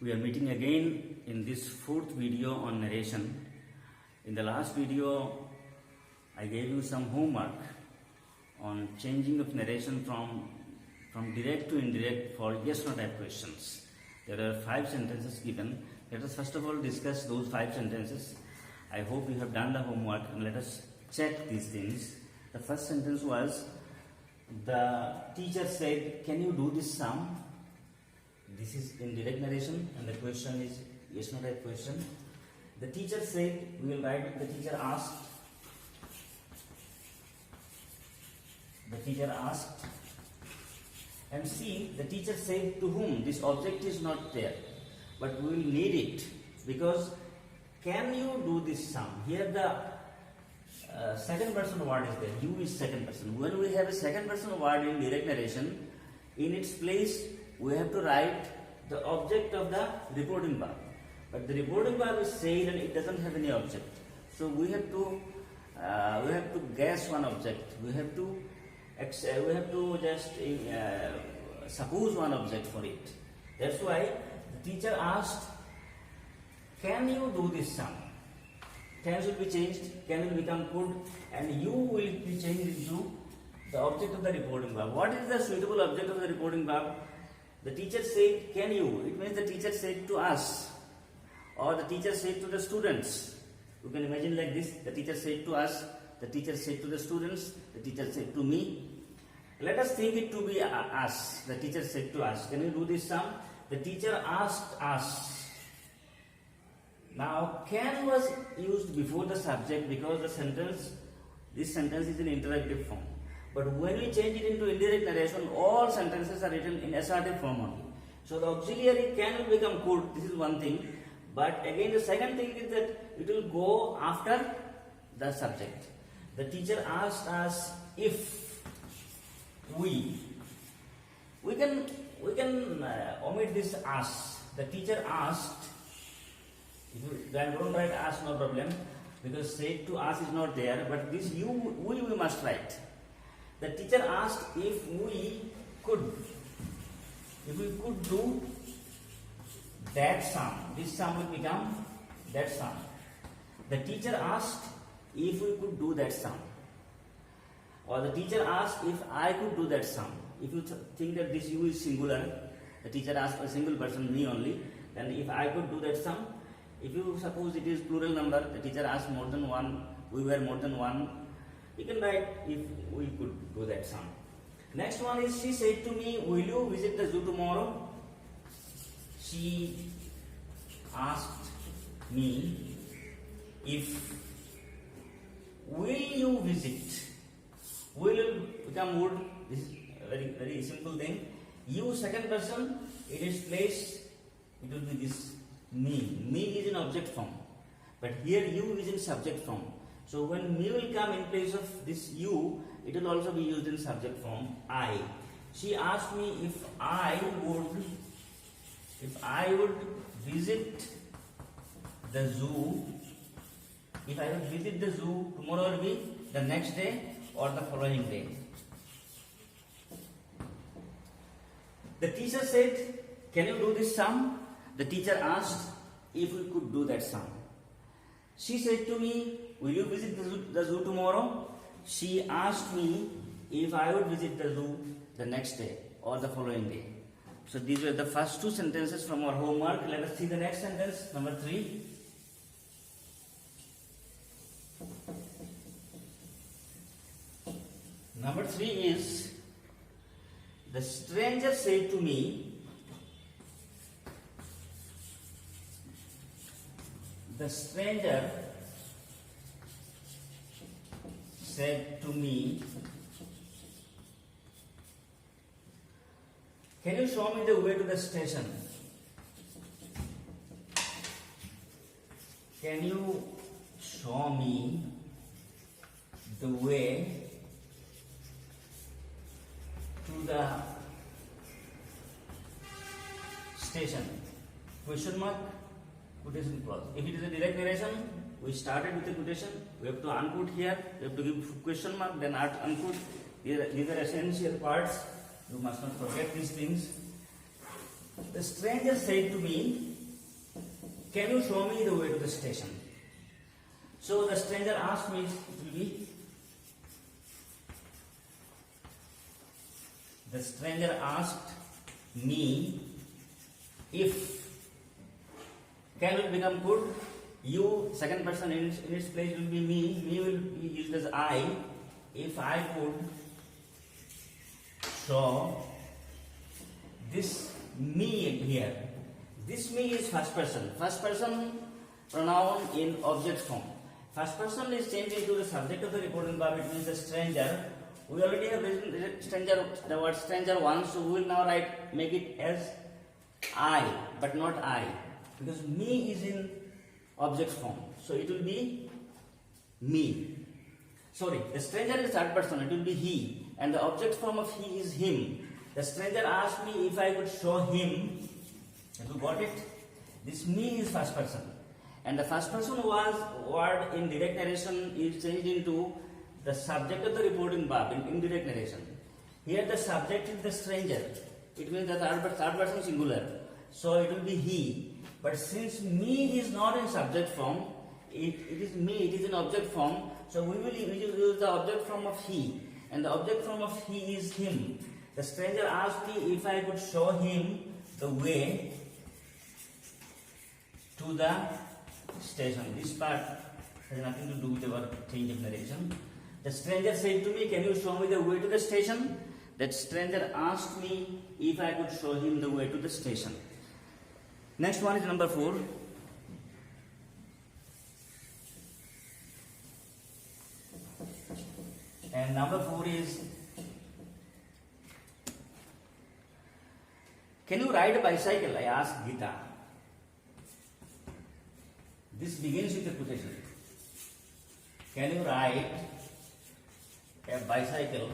We are meeting again in this fourth video on narration. In the last video, I gave you some homework on changing of narration from direct to indirect for yes no type questions. There are 5 sentences given. Let us first of all discuss those 5 sentences. I hope you have done the homework and let us check these things. The first sentence was, the teacher said, "Can you do this sum?" This is in direct narration and the question is yes no type question. The teacher said, we will write the teacher asked. The teacher asked. And see, the teacher said to whom? This object is not there. But we will need it because can you do this sum? Here the second person word is there. You is second person. When we have a second person word in direct narration, in its place we have to write the object of the reporting verb. But the reporting verb is said and it doesn't have any object. So we have to guess one object. We have to just suppose one object for it. That's why the teacher asked, "Can you do this sum?" Can will be changed, can will become could, and you will be changed into the object of the reporting verb. What is the suitable object of the reporting verb? The teacher said, "Can you?" It means the teacher said to us, or the teacher said to the students. You can imagine like this: the teacher said to us, the teacher said to the students, the teacher said to me. Let us think it to be us. The teacher said to us, "Can you do this sum?" The teacher asked us. Now, can was used before the subject because this sentence is in interrogative form. But when we change it into indirect narration, all sentences are written in assertive form only. So the auxiliary can will become could. This is one thing. But again, the second thing is that it will go after the subject. The teacher asked us if we can omit this us. The teacher asked. If you don't write us, no problem, because said to us is not there. But this we must write. The teacher asked if we could do that sum. This sum will become that sum. The teacher asked if we could do that sum. Or the teacher asked if I could do that sum. If you think that this you is singular, the teacher asked a single person, me only, then if I could do that sum. If you suppose it is plural number, the teacher asked more than one, we were more than one, you can write if we could do that sum. Next one is, she said to me, "Will you visit the zoo tomorrow?" She asked me if will you visit. Will become would. This is a very, very simple thing. You second person, it is placed, it will be this me. Me is in object form. But here you is in subject form. So when me will come in place of this you, it will also be used in subject form, I. She asked me if I would visit the zoo. If I would visit the zoo, tomorrow will be the next day or the following day. The teacher said, "Can you do this sum?" The teacher asked if we could do that sum. She said to me, "Will you visit the zoo tomorrow?" She asked me if I would visit the zoo the next day or the following day. So these were the first 2 sentences from our homework. Let us see the next sentence, number 3. Number 3 is, the stranger said to me, the stranger said to me, "Can you show me the way to the station?" Can you show me the way to the station? Question mark, quotation clause. If it is a direct narration, we started with a quotation, we have to unquote here, we have to give question mark, then unquote. These are essential parts. You must not forget these things. The stranger said to me, can you show me the way to the station? So the stranger asked me, it will be, the stranger asked me if, can will become could, you, second person in its place will be me will be used as I. If I could show this me here, this me is first person pronoun in object form. First person is changed into the subject of the reporting verb, it means the stranger. We already have written stranger, the word stranger once, so we will now make it as I, but not I, because me is in object form, so it will be me. Sorry, the stranger is third person, it will be he, and the object form of he is him. The stranger asked me if I could show him. Have you got it? This me is first person, and the first person word in direct narration is changed into the subject of the reporting verb in indirect narration. Here the subject is the stranger. It means the third person singular. So it will be he. But since me is not in subject form, it is me, it is in object form. So we will use the object form of he. And the object form of he is him. The stranger asked me if I could show him the way to the station. This part has nothing to do with our change of narration. The stranger said to me, can you show me the way to the station? That stranger asked me if I could show him the way to the station. Next one is number 4. And number 4 is, can you ride a bicycle? I asked Geeta. This begins with a quotation. Can you ride a bicycle?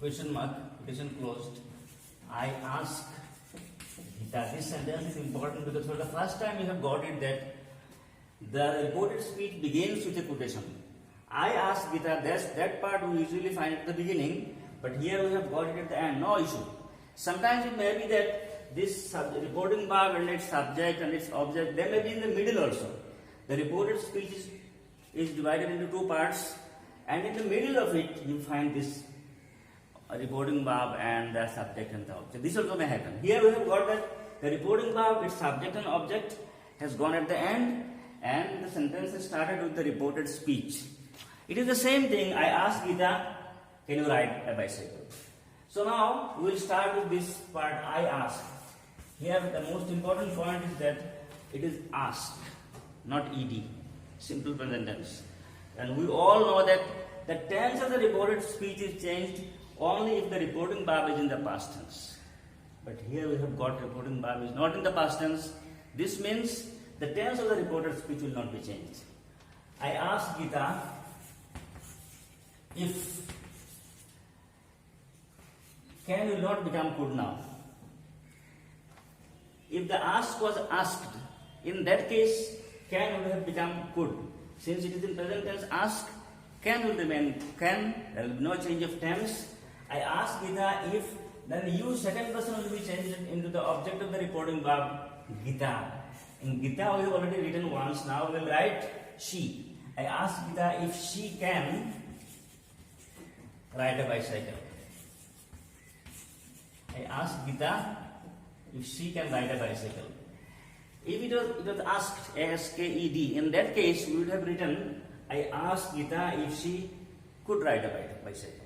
Question mark, quotation closed. I ask Geeta. This sentence is important because for the first time you have got it that the reported speech begins with a quotation. I ask Geeta, that part we usually find at the beginning, but here we have got it at the end, no issue. Sometimes it may be that this reporting verb and its subject and its object, they may be in the middle also. The reported speech is divided into 2 parts, and in the middle of it you find this reporting verb and the subject and the object. This also may happen. Here we have got that the reporting verb, its subject and object has gone at the end, and the sentence is started with the reported speech. It is the same thing. I asked Geeta, can you ride a bicycle? So now we will start with this part, I ask. Here the most important point is that it is ask, not ed, simple present tense. And we all know that the tense of the reported speech is changed only if the reporting verb is in the past tense. But here we have got reporting verb is not in the past tense. This means the tense of the reported speech will not be changed. I asked Geeta if can will not become could now. If the ask was asked, in that case can would have become could. Since it is in present tense, ask, can will remain can, there will be no change of tense. I ask Geeta if, then you second person will be changed into the object of the reporting verb Geeta. In Geeta we have already written once, now we will write she. I ask Geeta if she can ride a bicycle. I asked Geeta if she can ride a bicycle. If it was asked, A-S-K-E-D, in that case we would have written, I asked Geeta if she could ride a bicycle.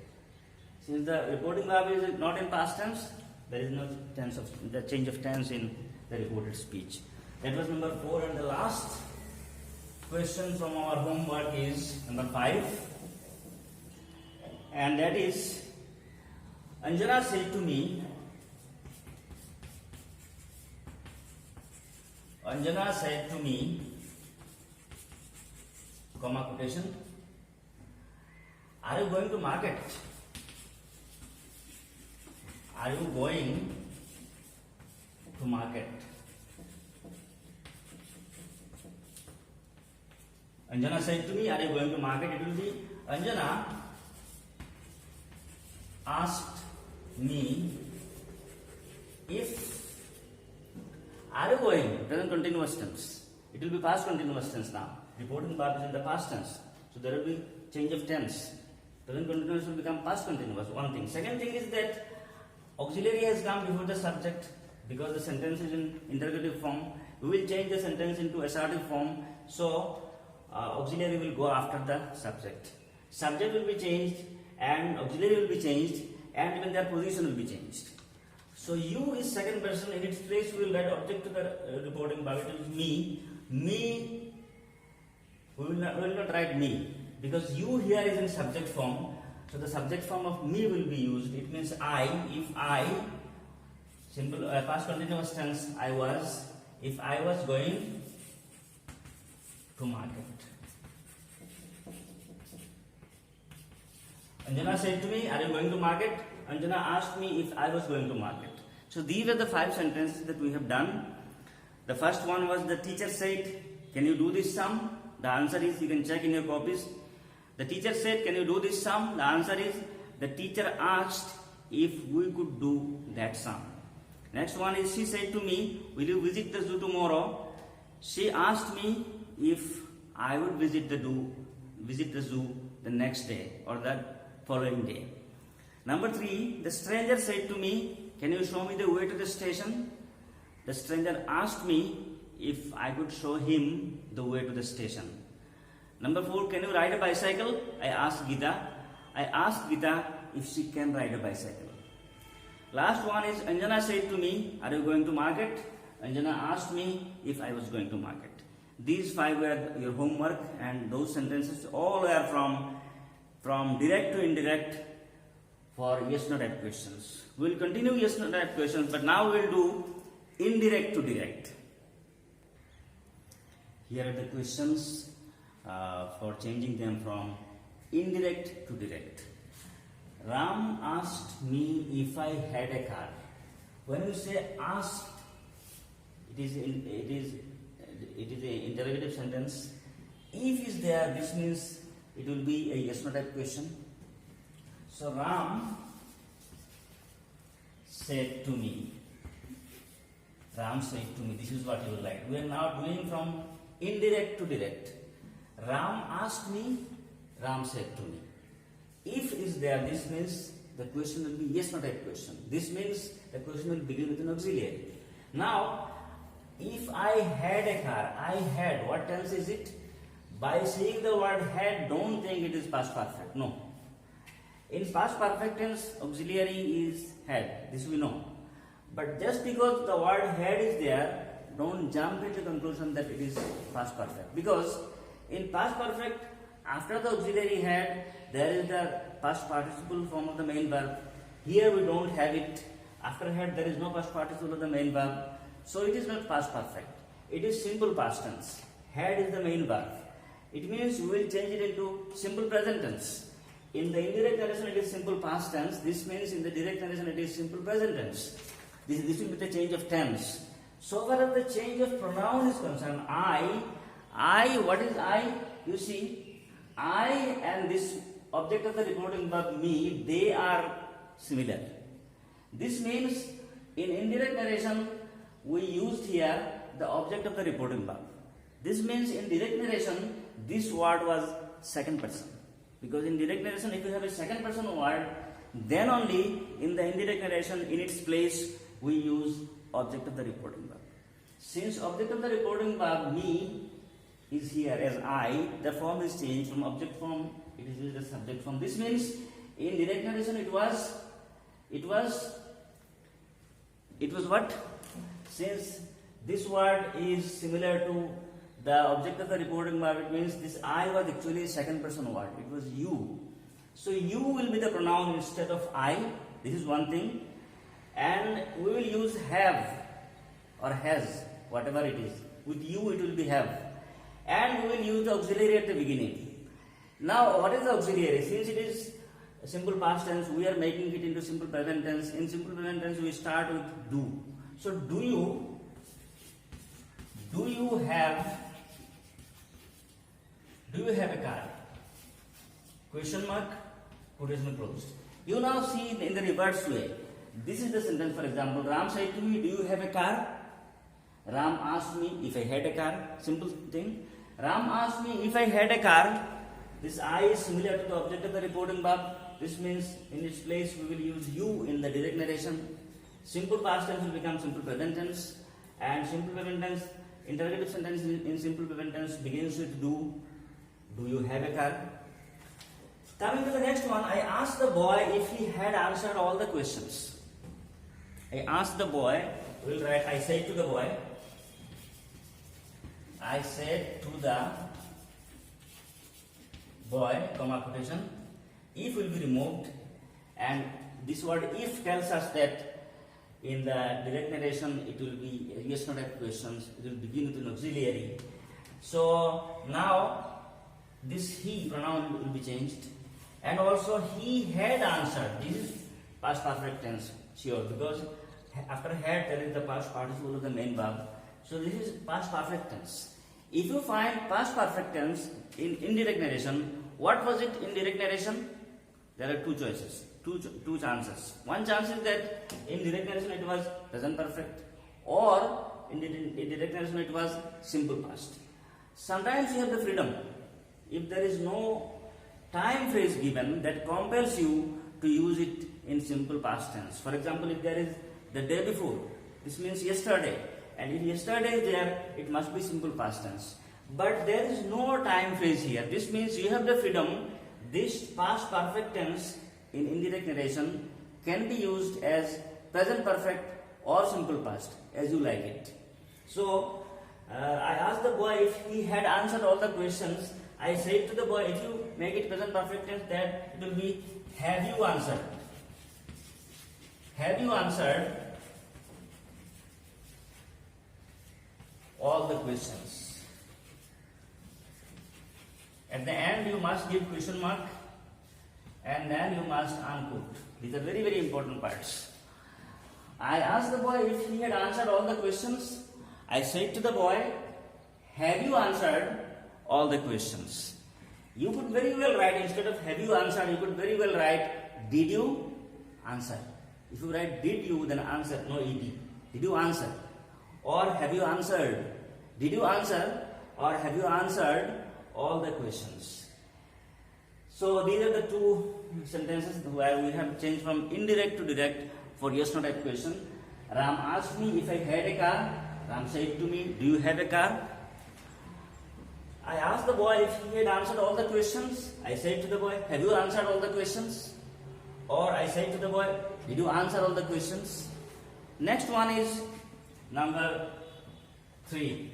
Since the reporting verb is not in past tense, there is no tense of the change of tense in the reported speech. That was number 4, and the last question from our homework is number 5, and that is, Anjana said to me, comma quotation, are you going to market? Are you going to market? Anjana said to me, are you going to market? It will be, Anjana asked me if Are you going? Present continuous tense. It will be past continuous tense now. Reporting verb is in the past tense. So there will be change of tense. Present continuous will become past continuous. One thing. Second thing is that auxiliary has come before the subject because the sentence is in interrogative form. We will change the sentence into assertive form. So auxiliary will go after the subject. Subject will be changed and auxiliary will be changed and even their position will be changed. So you is second person. In its place we will write object to the reporting verb. It is me. Me. We will not write me because you here is in subject form. So the subject form of me will be used. It means I. If I, simple past continuous tense, I was. If I was going to market. Anjana said to me, are you going to market? Anjana asked me if I was going to market. So these are the 5 sentences that we have done. The first one was the teacher said, can you do this sum? The answer is, you can check in your copies. The teacher said, can you do this sum? The answer is, the teacher asked if we could do that sum. Next one is, she said to me, will you visit the zoo tomorrow? She asked me if I would visit the zoo the next day or the following day. Number 3, the stranger said to me, can you show me the way to the station? The stranger asked me if I could show him the way to the station. Number 4, can you ride a bicycle? I asked Geeta if she can ride a bicycle. Last one is, Anjana said to me, are you going to market? Anjana asked me if I was going to market. These 5 were your homework, and those sentences all are from direct to indirect for yes no type questions. We will continue yes no type questions, but now we will do indirect to direct. Here are the questions for changing them from indirect to direct. Ram asked me if I had a car. When you say asked, it is an interrogative sentence. If is there, this means it will be a yes no type question. So Ram said to me. Ram said to me. This is what you will write. We are now doing from indirect to direct. Ram asked me. Ram said to me. If is there, this means the question will be yes no type question. This means the question will begin with an auxiliary. Now, if I had a car, I had, what tense is it? By seeing the word had, don't think it is past perfect. No. In past perfect tense, auxiliary is had. This we know. But just because the word had is there, don't jump into the conclusion that it is past perfect. Because in past perfect, after the auxiliary had, there is the past participle form of the main verb. Here we don't have it. After had, there is no past participle of the main verb. So it is not past perfect. It is simple past tense. Had is the main verb. It means we will change it into simple present tense. In the indirect narration, it is simple past tense. This means in the direct narration, it is simple present tense. This will be the change of tense. So far as the change of pronoun is concerned, I, what is I? You see, I and this object of the reporting verb me, they are similar. This means in indirect narration, we used here the object of the reporting verb. This means in direct narration, this word was second person. Because in direct narration, if you have a second person word, then only in the indirect narration, in its place, we use object of the reporting verb. Since object of the reporting verb me is here as I, the form is changed from object form, it is used as subject form. This means in direct narration it was what? Since this word is similar to the object of the reporting verb, it means this I was actually a second person word. It was you. So you will be the pronoun instead of I. This is one thing. And we will use have or has, whatever it is. With you it will be have. And we will use the auxiliary at the beginning. Now what is the auxiliary? Since it is a simple past tense, we are making it into simple present tense. In simple present tense we start with do. So do you have a car? Question mark, quotation closed. You now see in the reverse way. This is the sentence, for example, Ram said to me, do you have a car? Ram asked me if I had a car. Simple thing. Ram asked me if I had a car. This I is similar to the object of the reporting verb. This means in its place we will use you in the direct narration. Simple past tense will become simple present tense, and simple present tense, interrogative sentence in simple present tense begins with do. Do you have a car? Coming to the next one, I asked the boy if he had answered all the questions. I asked the boy, we'll write, I said to the boy, I said to the boy, comma quotation, if will be removed, and this word if tells us that in the direct narration it will be yes no type questions, it will begin with an auxiliary. So now this he pronoun will be changed, and also he had answered. This is past perfect tense, sure, because after had there is the past participle of the main verb. So this is past perfect tense. If you find past perfect tense in indirect narration, what was it in direct narration? There are two choices, two chances. One chance is that in direct narration it was present perfect, or in direct narration it was simple past. Sometimes you have the freedom. If there is no time phrase given that compels you to use it in simple past tense. For example, if there is the day before, this means yesterday, and if yesterday is there, it must be simple past tense. But there is no time phrase here. This means you have the freedom. This past perfect tense in indirect narration can be used as present perfect or simple past, as you like it. So I asked the boy if he had answered all the questions. I said to the boy, if you make it present perfect tense, that it will be have you answered? Have you answered all the questions? At the end you must give question mark, and then you must unquote. These are very, very important parts. I asked the boy if he had answered all the questions. I said to the boy, have you answered all the questions? You could very well write, instead of have you answered, you could very well write did you answer. If you write did you, then answer, no ed. Did you answer? Or have you answered? Did you answer? Or have you answered all the questions? So these are the two sentences where we have changed from indirect to direct for yes no type question. Ram asked me if I had a car. Ram said to me, do you have a car? I asked the boy if he had answered all the questions. I said to the boy, have you answered all the questions? Or I said to the boy, did you answer all the questions? Next one is number 3.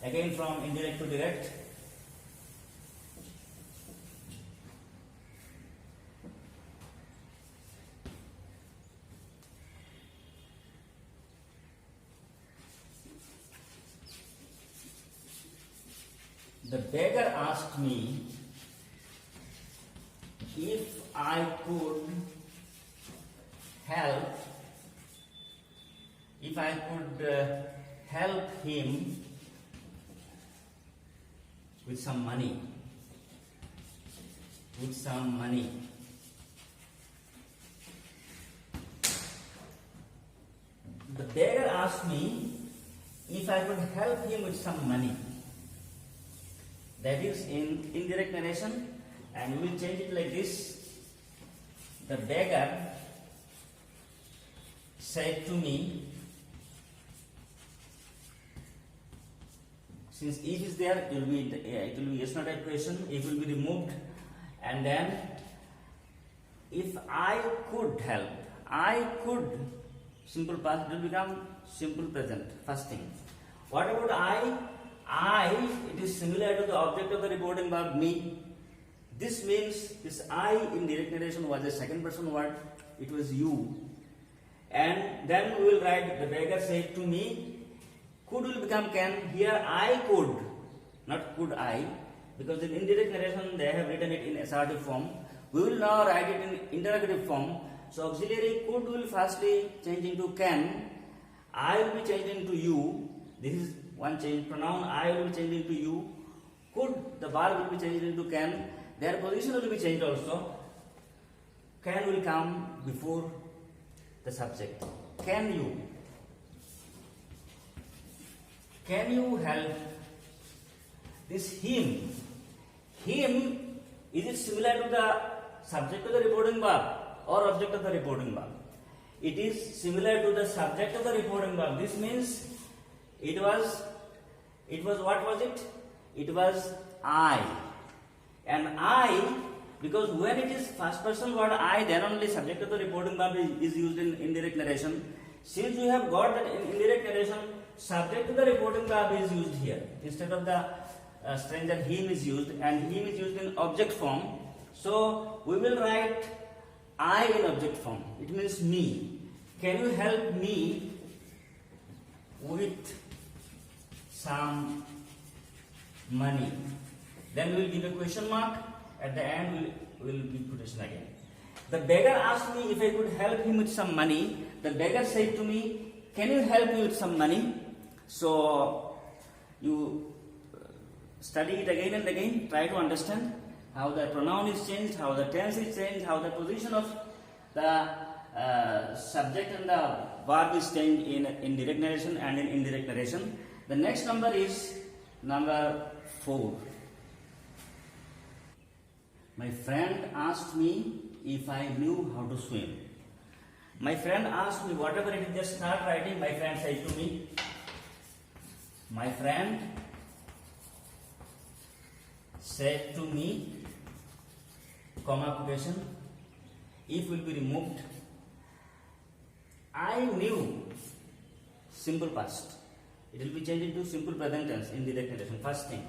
Again from indirect to direct. The beggar asked me if I could help him with some money. The beggar asked me if I could help him with some money. That is in indirect narration, and we will change it like this. The beggar said to me, since if is there, it will be yes no type question. If will be removed, and then if I could help, I could, simple past, it will become simple present. First thing. What about I? It is similar to the object of the reporting verb me. This means this I in direct narration was a second person word. It was you. And then we will write the beggar said to me. Could will become can. Here I could, not could I, because in indirect narration they have written it in assertive form. We will now write it in interrogative form. So auxiliary could will firstly change into can. I will be changed into you. This is one change. Pronoun I will be changed into you. Could, the verb will be changed into can. Their position will be changed also. Can will come before the subject. Can you? can you help this him? Him, is it similar to the subject of the reporting verb or object of the reporting verb? It is similar to the subject of the reporting verb. This means it was what was it? It was I. And I, because when it is first person word I, then only subject of the reporting verb is used in indirect narration. Since we have got that in indirect narration, subject of the reporting verb is used here. Instead of the stranger, him is used, and him is used in object form. So we will write I in object form. It means me. Can you help me with some money? Then we will give a question mark. At the end, we will give quotation again. The beggar asked me if I could help him with some money. The beggar said to me, can you help me with some money? So you study it again and again. Try to understand how the pronoun is changed, how the tense is changed, how the position of the subject and the verb is changed in direct narration and in indirect narration. The next number is number 4. My friend asked me if I knew how to swim. My friend asked me, whatever it is, just start writing. My friend said to me, my friend said to me, comma quotation, if will be removed. I knew, simple past. It will be changed into simple present tense in direct narration. First thing,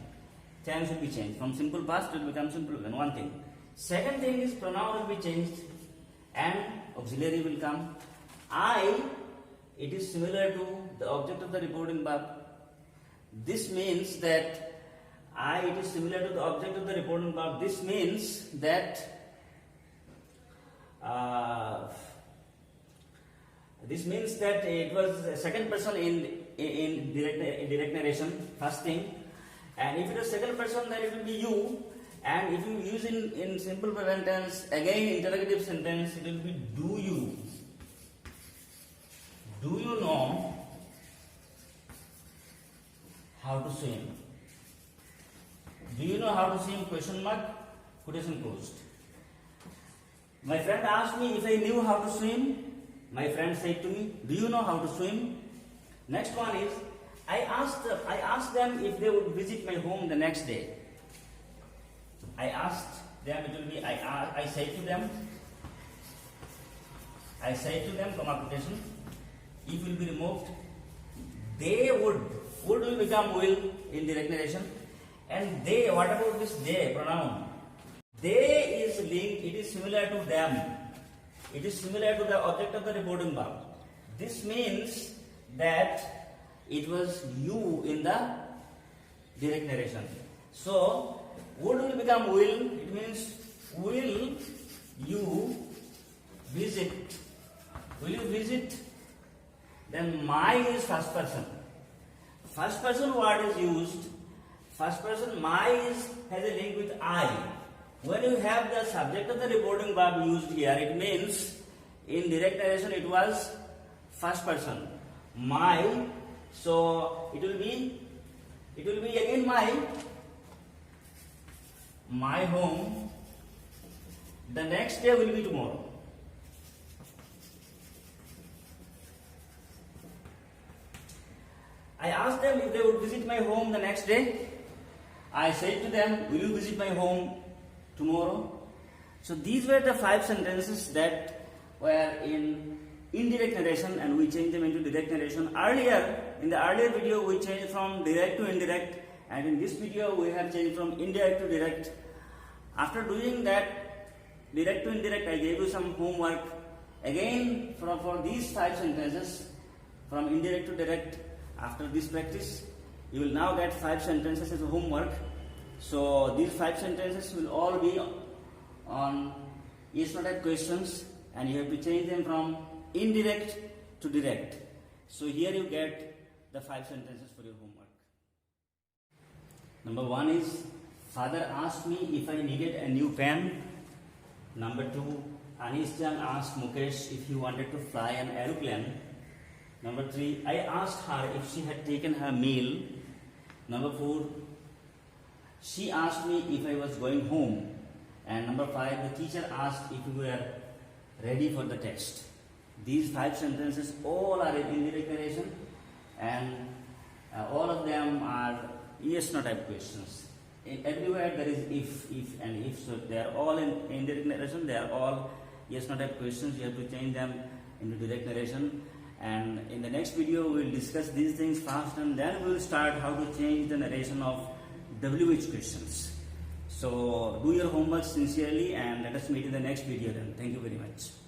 tense will be changed. From simple past it will become simple present. One thing. Second thing is pronoun will be changed and auxiliary will come. I, it is similar to the object of the reporting verb. This means that I, it is similar to the object of the reporting verb. This means that it was a second person in direct narration, first thing. And if it is second person, then it will be you. And if you use in simple present tense, again interrogative sentence, it will be do you. Do you know how to swim? Do you know how to swim? Question mark, quotation closed. My friend asked me if I knew how to swim. My friend said to me, do you know how to swim? Next one is, I asked them if they would visit my home the next day. I asked them, it will be I said to them, comma quotation, if will be removed. They would will become will in direct narration. And they, what about this they pronoun? They is linked, it is similar to them. It is similar to the object of the reporting verb. This means that it was you in the direct narration. So, would will become will. It means, will you visit? Will you visit? Then my is first person. First person word is used. First person my has a link with I. When you have the subject of the reporting verb used here, it means in direct narration it was first person. My, so it will be again my home. The next day will be tomorrow. I asked them if they would visit my home the next day. I said to them, will you visit my home tomorrow? So these were the 5 sentences that were in indirect narration and we changed them into direct narration. In the earlier video we changed from direct to indirect, and in this video we have changed from indirect to direct. After doing that direct to indirect, I gave you some homework. Again for these 5 sentences from indirect to direct, after this practice you will now get 5 sentences as a homework. So these 5 sentences will all be on yes no type questions, and you have to change them from indirect to direct. So here you get the 5 sentences for your homework. Number 1 is, father asked me if I needed a new pen. Number 2, Anish Jan asked Mukesh if he wanted to fly an aeroplane. Number 3, I asked her if she had taken her meal. Number 4, she asked me if I was going home. And number 5, the teacher asked if we were ready for the test. These 5 sentences all are in indirect narration, and all of them are yes no type questions. In everywhere there is if and if, so they are all in indirect narration, they are all yes no type questions. You have to change them into direct narration. And in the next video we will discuss these things fast, and then we will start how to change the narration of WH questions. So do your homework sincerely, and let us meet in the next video then. Thank you very much.